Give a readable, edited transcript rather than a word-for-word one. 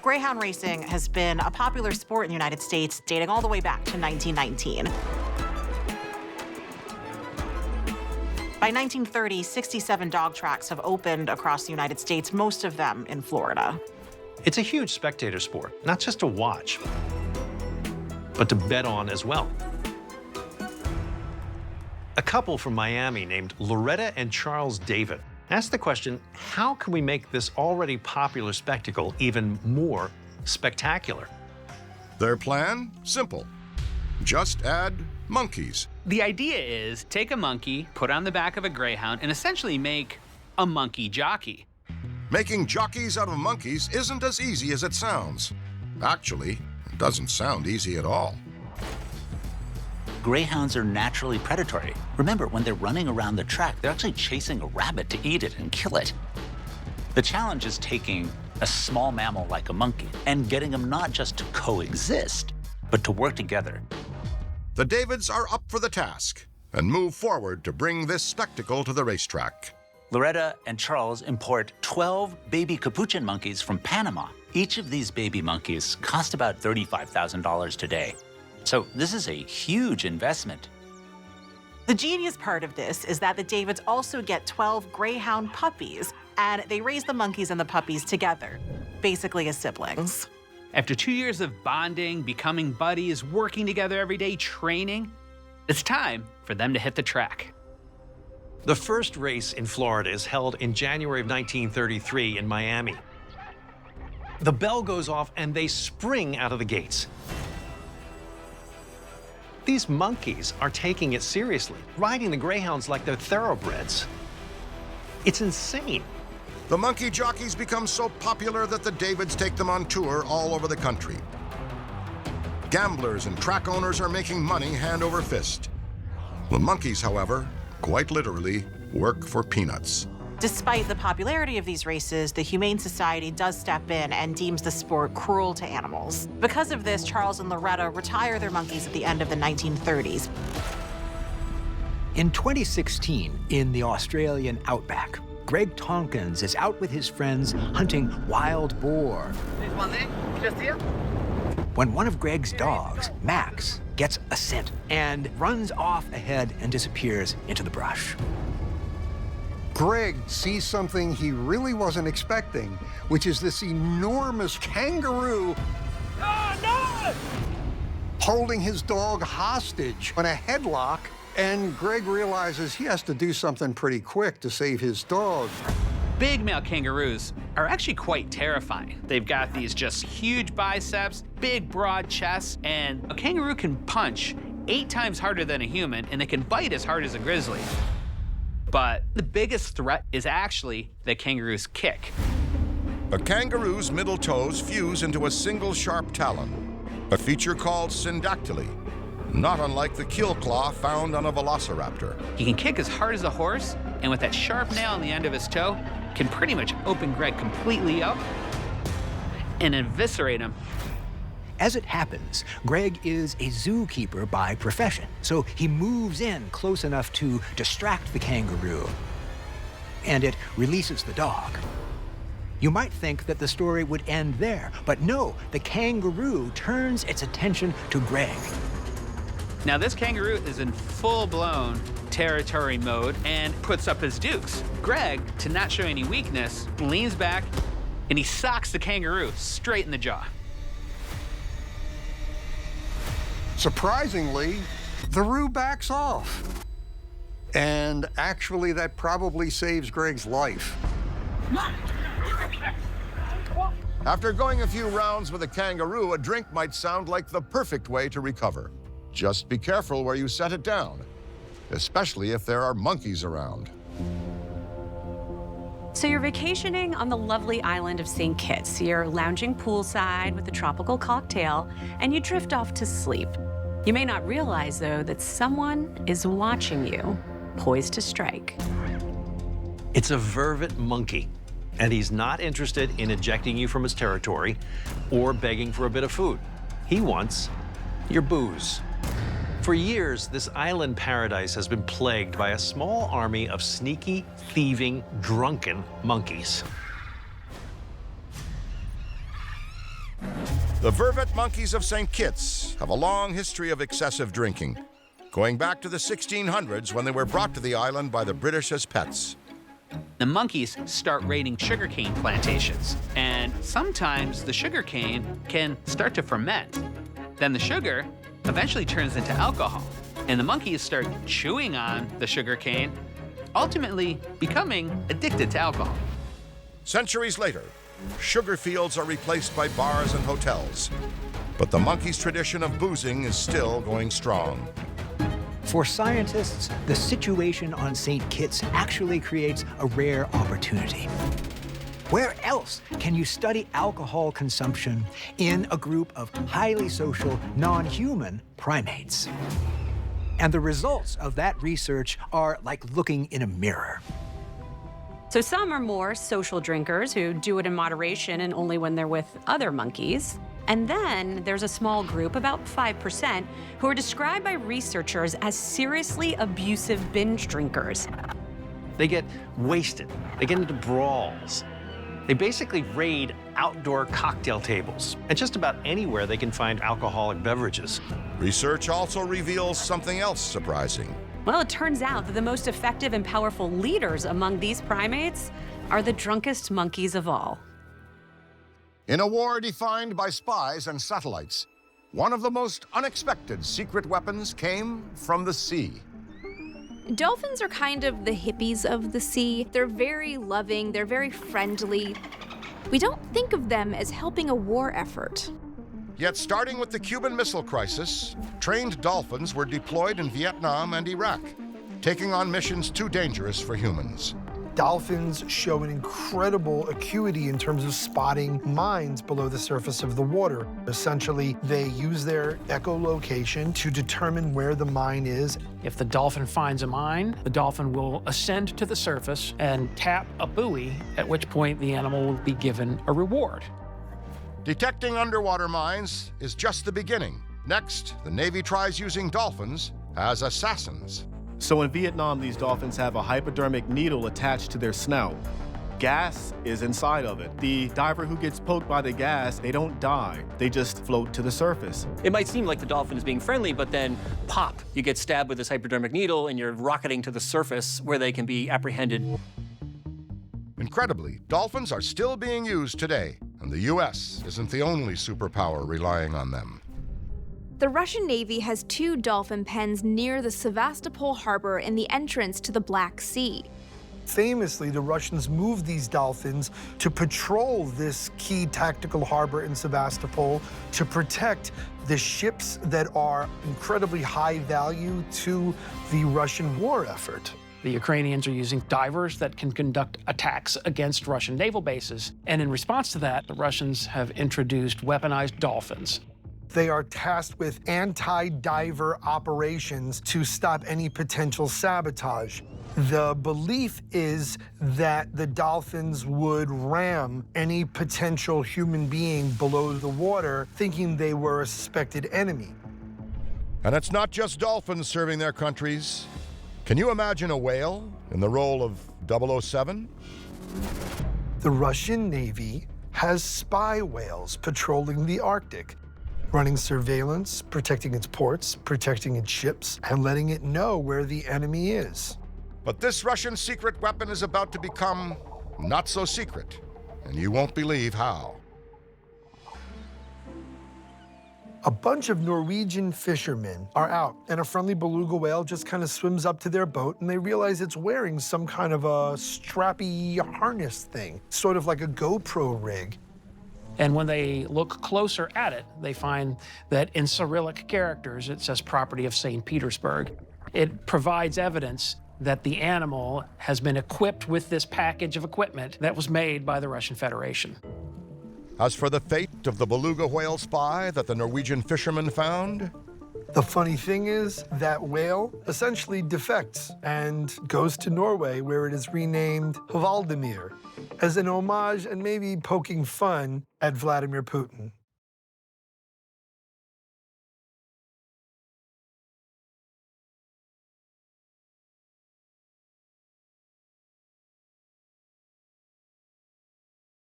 Greyhound racing has been a popular sport in the United States dating all the way back to 1919. By 1930, 67 dog tracks have opened across the United States, most of them in Florida. It's a huge spectator sport, not just to watch, but to bet on as well. A couple from Miami named Loretta and Charles David asked the question, how can we make this already popular spectacle even more spectacular? Their plan? Simple. Just add monkeys. The idea is take a monkey, put on the back of a greyhound, and essentially make a monkey jockey. Making jockeys out of monkeys isn't as easy as it sounds. Actually, it doesn't sound easy at all. Greyhounds are naturally predatory. Remember, when they're running around the track, they're actually chasing a rabbit to eat it and kill it. The challenge is taking a small mammal like a monkey and getting them not just to coexist, but to work together. The Davids are up for the task and move forward to bring this spectacle to the racetrack. Loretta and Charles import 12 baby capuchin monkeys from Panama. Each of these baby monkeys cost about $35,000 today. So this is a huge investment. The genius part of this is that the Davids also get 12 greyhound puppies, and they raise the monkeys and the puppies together, basically as siblings. After 2 years of bonding, becoming buddies, working together every day, training, it's time for them to hit the track. The first race in Florida is held in January of 1933 in Miami. The bell goes off and they spring out of the gates. These monkeys are taking it seriously, riding the greyhounds like they're thoroughbreds. It's insane. The monkey jockeys become so popular that the Davids take them on tour all over the country. Gamblers and track owners are making money hand over fist. The monkeys, however, quite literally, work for peanuts. Despite the popularity of these races, the Humane Society does step in and deems the sport cruel to animals. Because of this, Charles and Loretta retire their monkeys at the end of the 1930s. In 2016, in the Australian outback, Greg Tompkins is out with his friends hunting wild boar. There's one there, just here. When one of Greg's dogs, Max, gets a scent and runs off ahead and disappears into the brush. Greg sees something he really wasn't expecting, which is this enormous kangaroo holding his dog hostage in a headlock, and Greg realizes he has to do something pretty quick to save his dog. Big male kangaroos are actually quite terrifying. They've got these just huge biceps, big broad chests, and a kangaroo can punch 8 times harder than a human, and they can bite as hard as a grizzly. But the biggest threat is actually the kangaroo's kick. A kangaroo's middle toes fuse into a single sharp talon, a feature called syndactyly, not unlike the kill claw found on a velociraptor. He can kick as hard as a horse, and with that sharp nail on the end of his toe, can pretty much open Greg completely up and eviscerate him. As it happens, Greg is a zookeeper by profession, so he moves in close enough to distract the kangaroo, and it releases the dog. You might think that the story would end there, but no, the kangaroo turns its attention to Greg. Now this kangaroo is in full-blown territory mode and puts up his dukes. Greg, to not show any weakness, leans back and he socks the kangaroo straight in the jaw. Surprisingly, the roo backs off. And actually, that probably saves Greg's life. After going a few rounds with a kangaroo, a drink might sound like the perfect way to recover. Just be careful where you set it down, especially if there are monkeys around. So you're vacationing on the lovely island of St. Kitts. You're lounging poolside with a tropical cocktail, and you drift off to sleep. You may not realize, though, that someone is watching you, poised to strike. It's a vervet monkey, and he's not interested in ejecting you from his territory or begging for a bit of food. He wants your booze. For years, this island paradise has been plagued by a small army of sneaky, thieving, drunken monkeys. The vervet monkeys of St. Kitts have a long history of excessive drinking, going back to the 1600s when they were brought to the island by the British as pets. The monkeys start raiding sugarcane plantations, and sometimes the sugarcane can start to ferment. Then the sugar eventually turns into alcohol, and the monkeys start chewing on the sugarcane, ultimately becoming addicted to alcohol. Centuries later, sugar fields are replaced by bars and hotels, but the monkeys' tradition of boozing is still going strong. For scientists, the situation on St. Kitts actually creates a rare opportunity. Where else can you study alcohol consumption in a group of highly social, non-human primates? And the results of that research are like looking in a mirror. So some are more social drinkers who do it in moderation and only when they're with other monkeys. And then there's a small group, about 5%, who are described by researchers as seriously abusive binge drinkers. They get wasted. They get into brawls. They basically raid outdoor cocktail tables and just about anywhere they can find alcoholic beverages. Research also reveals something else surprising. Well, it turns out that the most effective and powerful leaders among these primates are the drunkest monkeys of all. In a war defined by spies and satellites, one of the most unexpected secret weapons came from the sea. Dolphins are kind of the hippies of the sea. They're very loving, they're very friendly. We don't think of them as helping a war effort. Yet starting with the Cuban Missile Crisis, trained dolphins were deployed in Vietnam and Iraq, taking on missions too dangerous for humans. Dolphins show an incredible acuity in terms of spotting mines below the surface of the water. Essentially, they use their echolocation to determine where the mine is. If the dolphin finds a mine, the dolphin will ascend to the surface and tap a buoy, at which point the animal will be given a reward. Detecting underwater mines is just the beginning. Next, the Navy tries using dolphins as assassins. So in Vietnam, these dolphins have a hypodermic needle attached to their snout. Gas is inside of it. The diver who gets poked by the gas, they don't die. They just float to the surface. It might seem like the dolphin is being friendly, but then pop, you get stabbed with this hypodermic needle and you're rocketing to the surface where they can be apprehended. Incredibly, dolphins are still being used today, and the US isn't the only superpower relying on them. The Russian Navy has 2 dolphin pens near the Sevastopol harbor in the entrance to the Black Sea. Famously, the Russians moved these dolphins to patrol this key tactical harbor in Sevastopol to protect the ships that are incredibly high value to the Russian war effort. The Ukrainians are using divers that can conduct attacks against Russian naval bases. And in response to that, the Russians have introduced weaponized dolphins. They are tasked with anti-diver operations to stop any potential sabotage. The belief is that the dolphins would ram any potential human being below the water, thinking they were a suspected enemy. And it's not just dolphins serving their countries. Can you imagine a whale in the role of 007? The Russian Navy has spy whales patrolling the Arctic, running surveillance, protecting its ports, protecting its ships, and letting it know where the enemy is. But this Russian secret weapon is about to become not so secret, and you won't believe how. A bunch of Norwegian fishermen are out, and a friendly beluga whale just kind of swims up to their boat, and they realize it's wearing some kind of a strappy harness thing, sort of like a GoPro rig. And when they look closer at it, they find that in Cyrillic characters, it says property of St. Petersburg. It provides evidence that the animal has been equipped with this package of equipment that was made by the Russian Federation. As for the fate of the beluga whale spy that the Norwegian fishermen found? The funny thing is, that whale essentially defects and goes to Norway, where it is renamed Hvaldimir, as an homage and maybe poking fun at Vladimir Putin.